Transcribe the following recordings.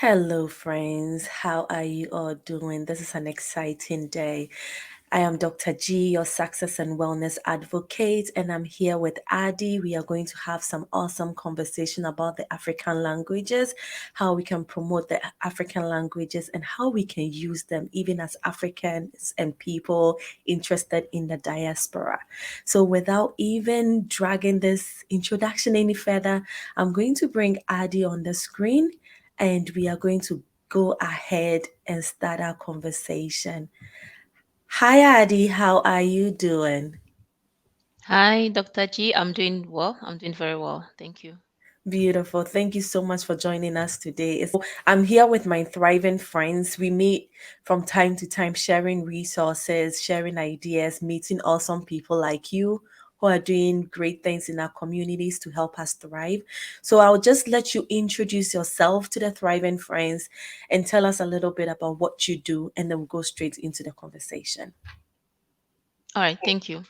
Hello, friends. How are you all doing? This is an exciting day. I am Dr. G, your success and wellness advocate, and I'm here with Ady. We are going to have some awesome conversation about the African languages, how we can promote the African languages, and how we can use them even as Africans and people interested in the diaspora. So, without even dragging this introduction any further, I'm going to bring Ady on the screen and we are going to go ahead and start our conversation. Hi, Ady, how are you doing? Hi, Dr. G. I'm doing well. I'm doing very well. Thank you. Beautiful. Thank you so much for joining us today. I'm here with my thriving friends. We meet from time to time, sharing resources, sharing ideas, meeting awesome people like you who are doing great things in our communities to help us thrive. So I'll just let you introduce yourself to the thriving friends and tell us a little bit about what you do, and then we'll go straight into the conversation. All right, thank you.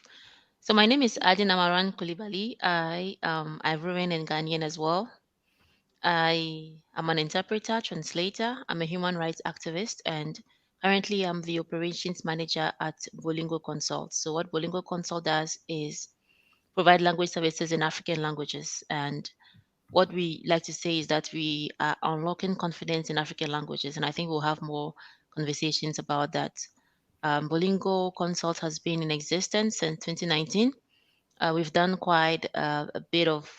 So my name is Ady Namaran Coulibaly. I'm Ivorian and Ghanaian as well. I am an interpreter, translator. I'm a human rights activist, and currently I'm the operations manager at Bolingo Consult. So what Bolingo Consult does is provide language services in African languages. And what we like to say is that we are unlocking confidence in African languages. And I think we'll have more conversations about that. Bolingo Consult has been in existence since 2019. We've done quite a bit of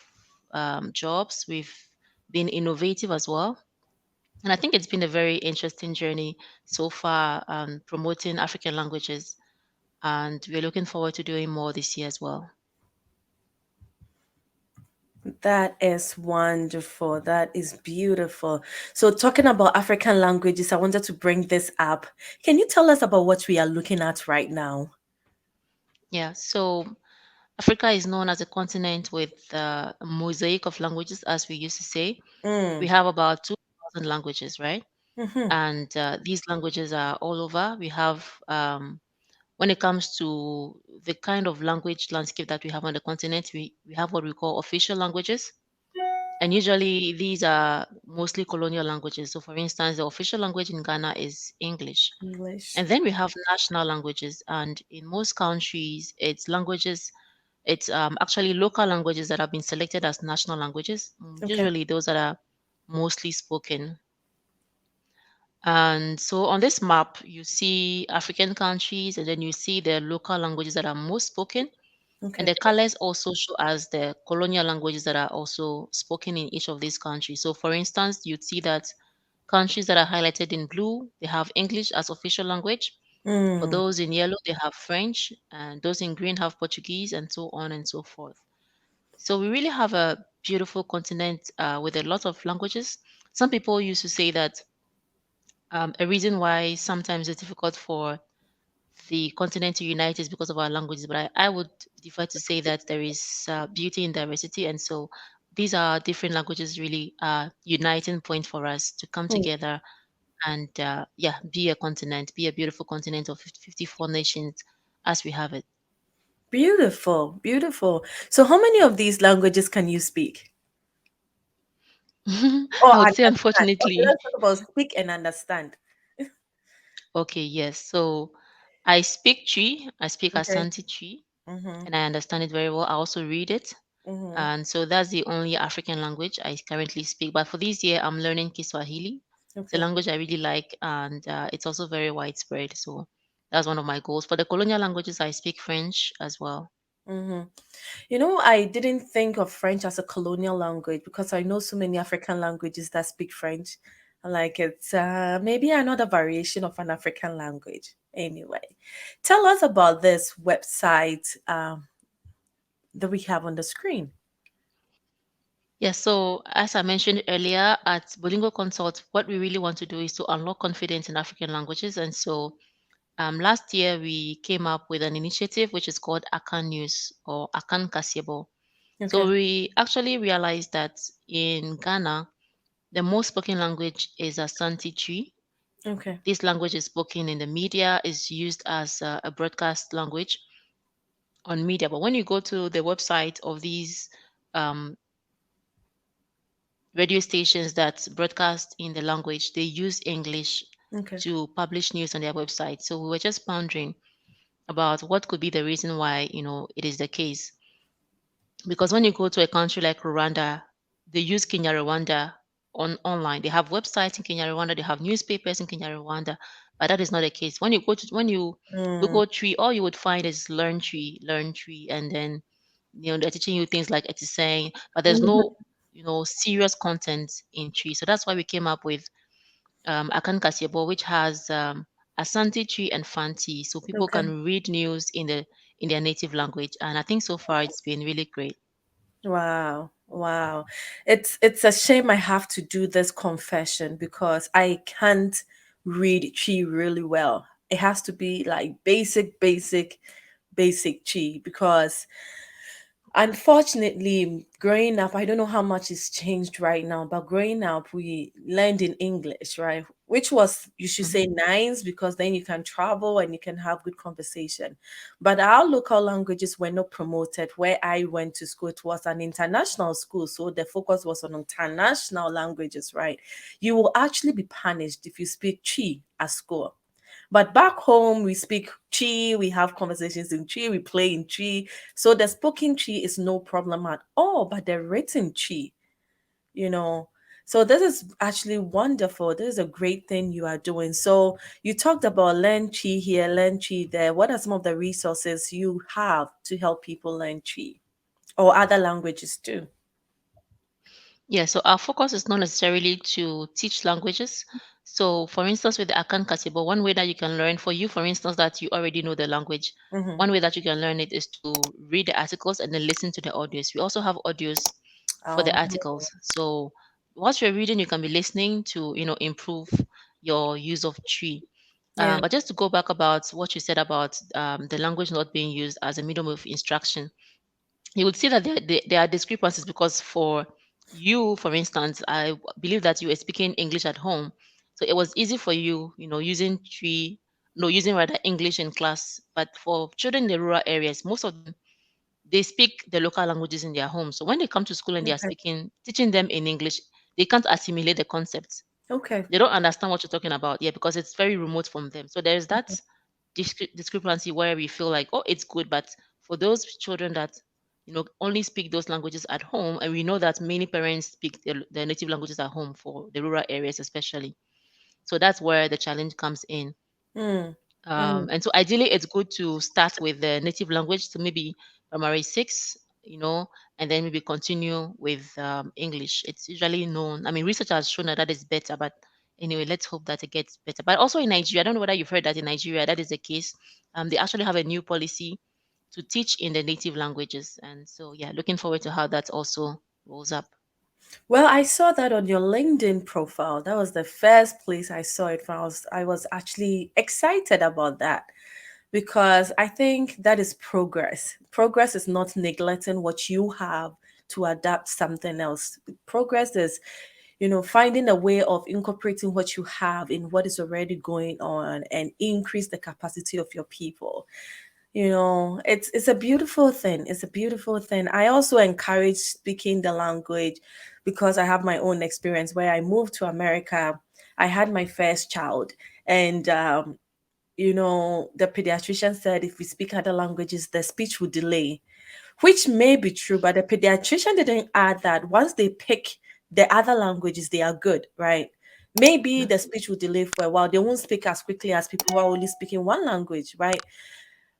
jobs. We've been innovative as well. And I think it's been a very interesting journey so far, promoting African languages. And we're looking forward to doing more this year as well. That is wonderful. That is beautiful. So, talking about African languages, I wanted to bring this up. Can you tell us about what we are looking at right now? Yeah, so Africa is known as a continent with a mosaic of languages, as we used to say. We Mm. have about 2,000 languages, right? Hmm. And these languages are all over. We have, when it comes to the kind of language landscape that we have on the continent, we have what we call official languages. And usually these are mostly colonial languages. So, for instance, the official language in Ghana is English. English. And then we have national languages. And in most countries, it's actually local languages that have been selected as national languages, Okay. usually those that are mostly spoken. And so on this map, you see African countries, and then you see the local languages that are most spoken. And Okay. the colors also show as the colonial languages that are also spoken in each of these countries. So, for instance, you'd see that countries that are highlighted in blue, they have English as official language. For Mm. those in yellow, they have French, and those in green have Portuguese, and so on and so forth. So we really have a beautiful continent with a lot of languages. Some people used to say that a reason why sometimes it's difficult for the continent to unite is because of our languages, but I would prefer to say that there is beauty in diversity, and so these are different languages really uniting point for us to come Mm. together and yeah, be a continent, be a beautiful continent of 54 nations as we have it. Beautiful. Beautiful. So, how many of these languages can you speak? Or I would say understand? Okay, unfortunately. let's talk about speak and understand. Okay, yes. So I speak Tree, I speak Okay. Asante Tree, Mm-hmm. and I understand it very well. I also read it. Mm-hmm. And so that's the only African language I currently speak. But for this year, I'm learning Kiswahili. It's a Okay. language I really like, and it's also very widespread. So that's one of my goals. For the colonial languages, I speak French as well. Mm-hmm. I didn't think of French as a colonial language because I know so many African languages that speak French. Like it's maybe another variation of an African language. Anyway, tell us about this website that we have on the screen. Yes, so as I mentioned earlier, at Bolingo Consult, what we really want to do is to unlock confidence in African languages. And so last year, we came up with an initiative which is called Akan News or Akan Kasiebo. So Okay. we actually realized that in Ghana, the most spoken language is Asante Tree. Okay. This language is spoken in the media, is used as a broadcast language on media. But when you go to the website of these um, radio stations that broadcast in the language, they use English Okay. to publish news on their website. So we were just pondering about what could be the reason why, it is the case. Because when you go to a country like Rwanda, they use Kenya Rwanda online. They have websites in Kenya Rwanda, they have newspapers in Kenya Rwanda, but that is not the case. When you Mm. Google tree, all you would find is learn tree, and then they're teaching you things like it's saying, but there's Mhm. no serious content in tree. So that's why we came up with Akan Kasiebo, which has Asante tree and Fanti, so people Okay. can read news in their native language. And I think so far it's been really great. Wow. Wow. It's a shame I have to do this confession because I can't read chi really well. It has to be like basic chi because unfortunately, growing up, I don't know how much it's changed right now, but growing up, we learned in English, right? Which was, you should Mhm. say, nice because then you can travel and you can have good conversation. But our local languages were not promoted. Where I went to school, it was an international school, so the focus was on international languages, right? You will actually be punished if you speak Chi at school. But back home, we speak Chi, we have conversations in Chi, we play in Chi. So the spoken Chi is no problem at all, but the written Chi, you know. So this is actually wonderful. This is a great thing you are doing. So you talked about learn Chi here, learn Chi there. What are some of the resources you have to help people learn Chi or other languages too? Yeah, so our focus is not necessarily to teach languages. So, for instance, with the Akan Kasibo, one way that you can learn, for you, for instance, that you already know the language, Mm-hmm. one way that you can learn it is to read the articles and then listen to the audios. We also have audios for the Oh, articles. So, whilst you're reading, you can be listening to, improve your use of tree. yeah. But just to go back about what you said about the language not being used as a medium of instruction, you would see that there are discrepancies because for you, for instance, I believe that you were speaking English at home. So it was easy for you, using tree, no, using rather English in class. But for children in the rural areas, most of them, they speak the local languages in their home. So when they come to school and they are Okay. speaking, teaching them in English, they can't assimilate the concepts. Okay. They don't understand what you're talking about, yeah, because it's very remote from them. So there's that discrepancy where we feel like, oh, it's good, but for those children that only speak those languages at home, and we know that many parents speak their native languages at home for the rural areas, especially. So that's where the challenge comes in. Mm. Mm. And so ideally, it's good to start with the native language, so maybe primary six, and then maybe continue with English. It's usually known. I mean, research has shown that that is better, but anyway, let's hope that it gets better. But also in Nigeria, I don't know whether you've heard that in Nigeria that is the case. They actually have a new policy to teach in the native languages, and so yeah, looking forward to how that also rolls up. Well, I saw that on your LinkedIn profile. That was the first place I saw it from. I was actually excited about that because I think that is progress. Progress is not neglecting what you have to adapt something else. Progress is, finding a way of incorporating what you have in what is already going on and increase the capacity of your people. It's a beautiful thing. It's a beautiful thing. I also encourage speaking the language because I have my own experience where I moved to America. I had my first child, and the pediatrician said if we speak other languages the speech would delay, which may be true, but the pediatrician didn't add that once they pick the other languages they are good, right? Maybe Yeah. the speech will delay for a while. They won't speak as quickly as people who are only speaking one language, right?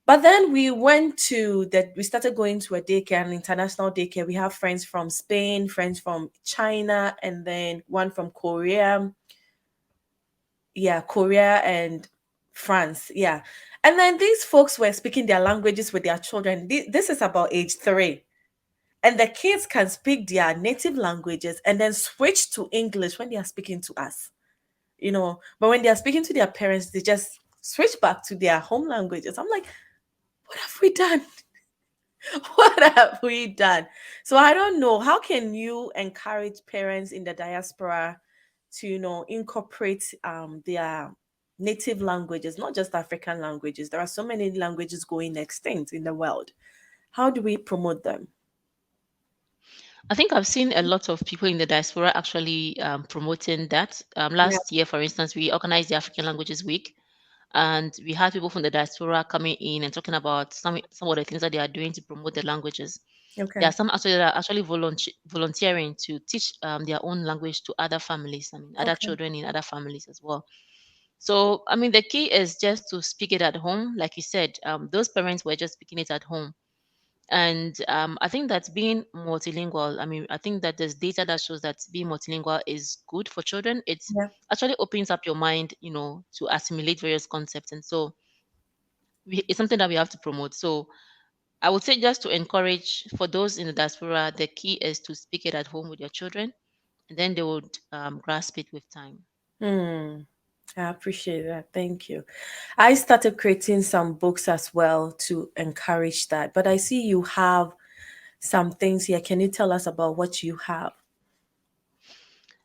But then we started going to a daycare, an international daycare. We have friends from Spain, friends from China, and then one from Korea. Yeah, Korea and France. Yeah. And then these folks were speaking their languages with their children. This is about age 3. And the kids can speak their native languages and then switch to English when they are speaking to us. But when they are speaking to their parents, they just switch back to their home languages. I'm like, what have we done? What have we done? So I don't know. How can you encourage parents in the diaspora to, incorporate their native languages, not just African languages? There are so many languages going extinct in the world. How do we promote them? I think I've seen a lot of people in the diaspora actually promoting that. Yeah. Last year, for instance, we organized the African Languages Week, and we had people from the diaspora coming in and talking about some of the things that they are doing to promote the languages. There are Okay. some actually that are actually volunteering to teach their own language to other families. I mean, other Okay. children in other families as well. So, I mean, the key is just to speak it at home. Like you said, those parents were just speaking it at home. And I think that being multilingual, I mean, I think that there's data that shows that being multilingual is good for children. It Yeah. actually opens up your mind, to assimilate various concepts. And so it's something that we have to promote. So I would say just to encourage for those in the diaspora, the key is to speak it at home with your children, and then they would grasp it with time. Hmm. I appreciate that. Thank you. I started creating some books as well to encourage that. But I see you have some things here. Can you tell us about what you have?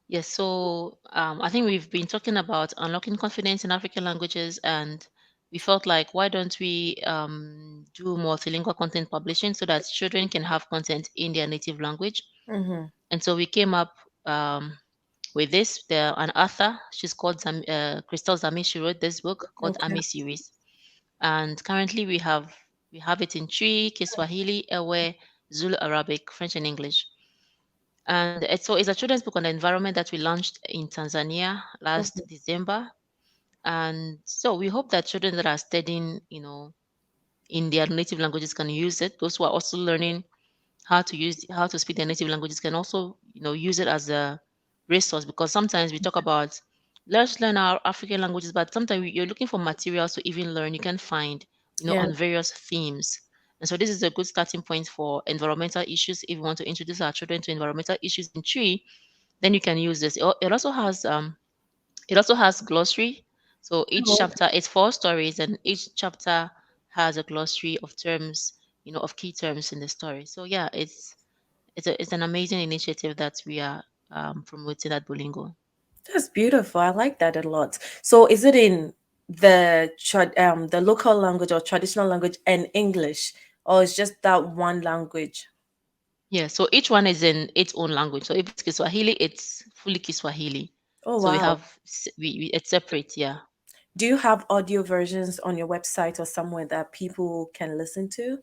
Yes, so I think we've been talking about unlocking confidence in African languages, and we felt like why don't we do multilingual content publishing so that children can have content in their native language. Mm-hmm. And so we came up with this. An author, she's called Crystal Zami. She wrote this book called Okay. Ami series, and currently we have it in Twi, Kiswahili, Ewe, Zulu, Arabic, French, and English. And it's a children's book on the environment that we launched in Tanzania last Mhm. December. And so we hope that children that are studying, in their native languages can use it. Those who are also learning how to speak their native languages can also, use it as a resource, because sometimes we talk about let's learn our African languages, but sometimes you're looking for materials to even learn. You can find, Yeah. on various themes. And so this is a good starting point for environmental issues. If we want to introduce our children to environmental issues in tree, then you can use this. It also has glossary. So each Oh, chapter, it's four stories, and each chapter has a glossary of terms, of key terms in the story. So yeah, it's an amazing initiative that we are promoting at Bolingo. that's beautiful. I like that a lot. So, is it in the local language or traditional language and English, or is just that one language? Yeah, so each one is in its own language. So if it's Kiswahili, it's fully Kiswahili. Oh, So we wow. have it's separate. Yeah, Do you have audio versions on your website or somewhere that people can listen to?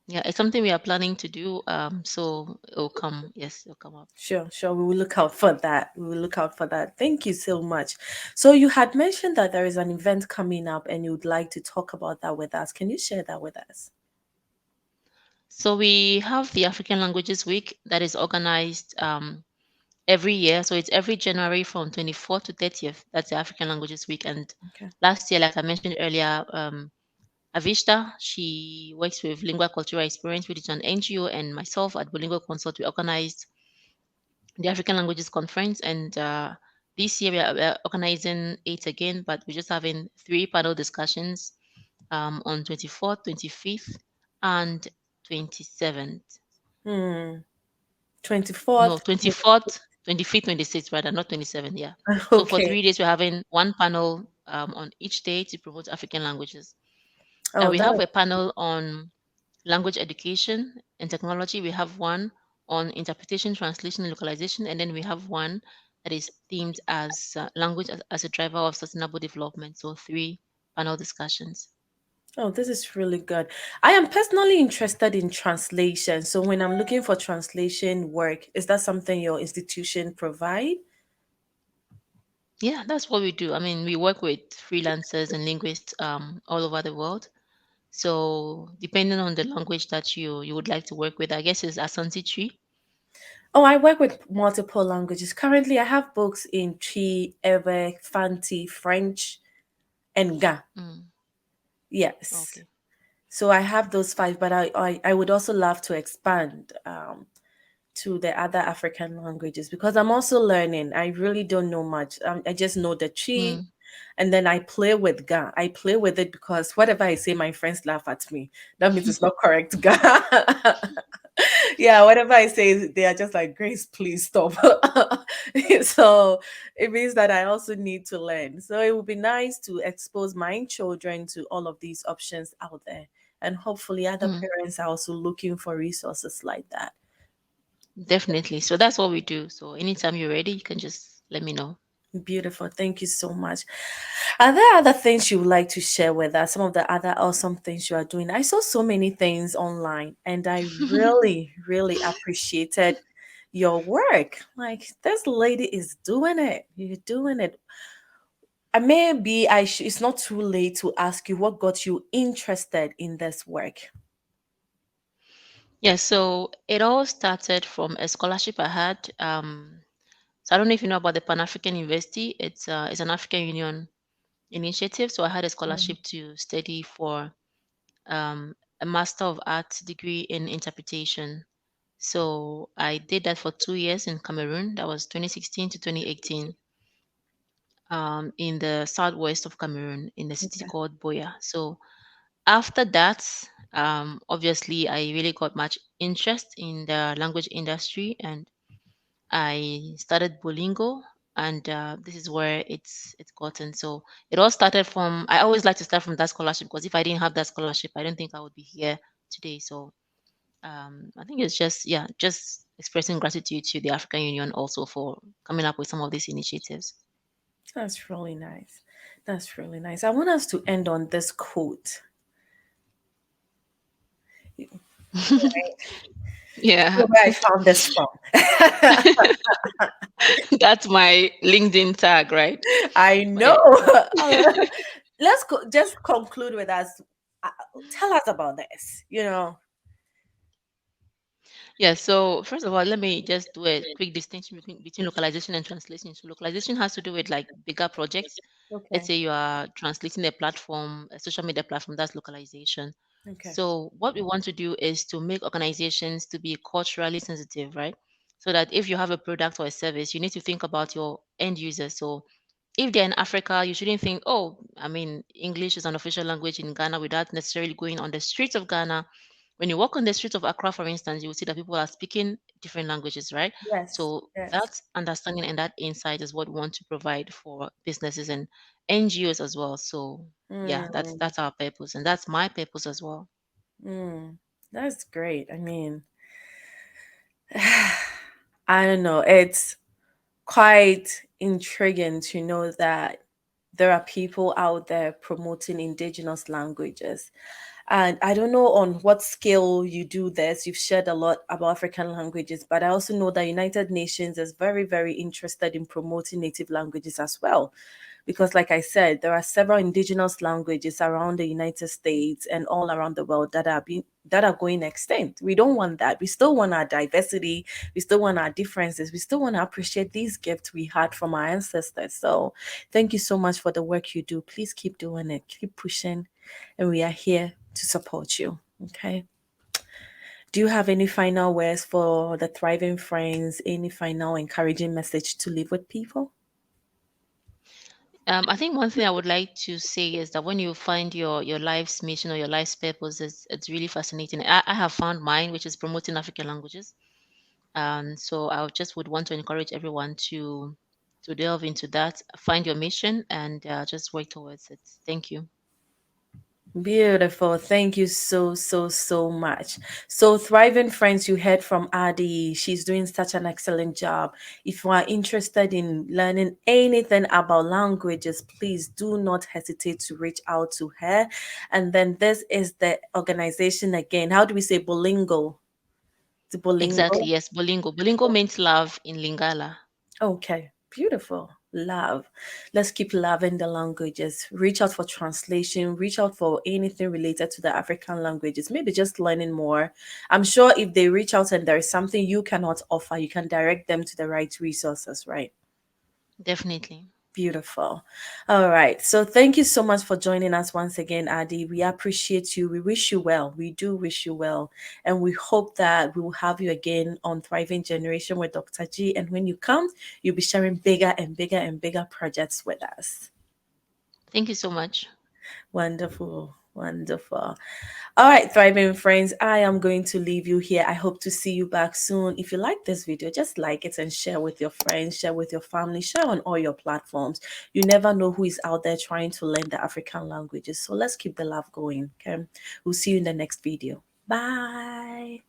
yeah, it's something we are planning to do. So it'll come. Yes, it'll come up. Sure, sure. We will look out for that. We will look out for that. Thank you so much. So, you had mentioned that there is an event coming up and you would like to talk about that with us. Can you share that with us? So we have the African Languages Week that is organized every year. So it's every January from 24th to 30th. That's the African Languages Week. And Okay. last year, like I mentioned earlier, Avishta, she works with Lingua Cultural Experience, which is an NGO, and myself at Bolingo Consult, we organized the African Languages Conference. And this year we are organizing it again, but we're just having three panel discussions on 24th, 25th, and 27th. Hmm. No, 24th. 24th, 25th, 26th, rather, not 27th. Yeah. So for Okay. 3 days, we're having one panel on each day to promote African languages. Oh, We that. have a panel on language education and technology. We have one on interpretation, translation, and localization. And then we have one that is themed as language as a driver of sustainable development. So three panel discussions. Oh, this is really good. I am personally interested in translation. So when I'm looking for translation work, is that something your institution provide? Yeah, that's what we do. I mean, we work with freelancers and linguists all over the world. So depending on the language that you would like to work with, I guess it's Asante Tree. Oh, I work with multiple languages. Currently, I have books in Chi, Ewe, Fanti, French, and Ga. Mm, Yes. okay. So I have those five, but I would also love to expand to the other African languages because I'm also learning. I really don't know much. I just know the Chi, Mm. and then I play with Ga. I play with it because whatever I say, my friends laugh at me. That means it's not correct, Ga. Yeah, whatever I say, they are just like, Grace, please stop. So it means that I also need to learn. So it would be nice to expose my children to all of these options out there. And hopefully, other Mm. parents are also looking for resources like that. Definitely. So that's what we do. So anytime you're ready, you can just let me know. Beautiful. Thank you so much. Are there other things you would like to share with us? Some of the other awesome things you are doing? I saw so many things online and I really, really appreciated your work. Like, this lady is doing it. You're doing it. Maybe it's not too late to ask you what got you interested in this work. Yeah, so it all started from a scholarship I had. So I don't know if you know about the Pan African University. It's an African Union initiative. So I had a Mm, scholarship to study for a Master of Arts degree in interpretation. So I did that for 2 years in Cameroon. That was 2016 to 2018, in the southwest of Cameroon in a city okay. called Boya. So after that, obviously, I really got much interest in the language industry, and I started Bolingo, and this is where it's gotten. So it all started from. I always like to start from that scholarship, because if I didn't have that scholarship, I don't think I would be here today. So I think it's just, yeah, just expressing gratitude to the African Union also for coming up with some of these initiatives. That's really nice. That's really nice. I want us to end on this quote. Yeah, Where I found this from. that's my LinkedIn tag, right? I But know. Just conclude with us. Uh, Tell us about this. yeah, so first of all, let me just do a quick distinction between localization and translation. So localization has to do with like bigger projects. Let's Okay. say you are translating a platform, a social media platform, that's localization. Okay. So what we want to do is to make organizations to be culturally sensitive, right? So that if you have a product or a service, you need to think about your end users. So if they're in Africa, you shouldn't think, oh, I mean, English is an official language in Ghana, without necessarily going on the streets of Ghana. When you walk on the streets of Accra, for instance, you will see that people are speaking different languages, right? Yes. So Yes. that understanding and that insight is what we want to provide for businesses and NGOs as well. So yeah, that's Mm, that's our purpose, and that's my purpose as well. mm. That's great. I mean, I don't know. It's quite intriguing to know that there are people out there promoting indigenous languages. And I don't know on what scale you do this. You've shared a lot about African languages, but I also know that United Nations is very, very interested in promoting native languages as well. Because, like I said, there are several indigenous languages around the United States and all around the world that are going extinct. We don't want that. We still want our diversity. We still want our differences. We still want to appreciate these gifts we had from our ancestors. So, thank you so much for the work you do. Please keep doing it. Keep pushing, and we are here to support you. Okay. Do you have any final words for the thriving friends? Any final encouraging message to leave with people? I think one thing I would like to say is that when you find your life's mission or your life's purpose, it's really fascinating. I have found mine, which is promoting African languages. So I just would want to encourage everyone to delve into that, find your mission, and just work towards it. Thank you. Beautiful. Thank you so, so, so much. So, Thriving Friends, you heard from Ady. She's doing such an excellent job. If you are interested in learning anything about languages, please do not hesitate to reach out to her. And then this is the organization again. How do we say Bolingo? The Exactly. Bolingo? Yes, Bolingo. Bolingo means love in Lingala. Okay, beautiful. Love. Let's keep loving the languages. Reach out for translation, reach out for anything related to the African languages, maybe just learning more. I'm sure if they reach out and there is something you cannot offer, you can direct them to the right resources, right? Definitely. Beautiful. All right. So thank you so much for joining us once again, Ady. We appreciate you. We wish you well. We do wish you well. And we hope that we will have you again on Thriving Generation with Dr. G. And when you come, you'll be sharing bigger and bigger and bigger projects with us. Thank you so much. Wonderful. Wonderful. All right, thriving friends, I am going to leave you here. I hope to see you back soon. If you like this video, just like it and share with your friends, share with your family, share on all your platforms. You never know who is out there trying to learn the African languages. So let's keep the love going. Okay. We'll see you in the next video. Bye.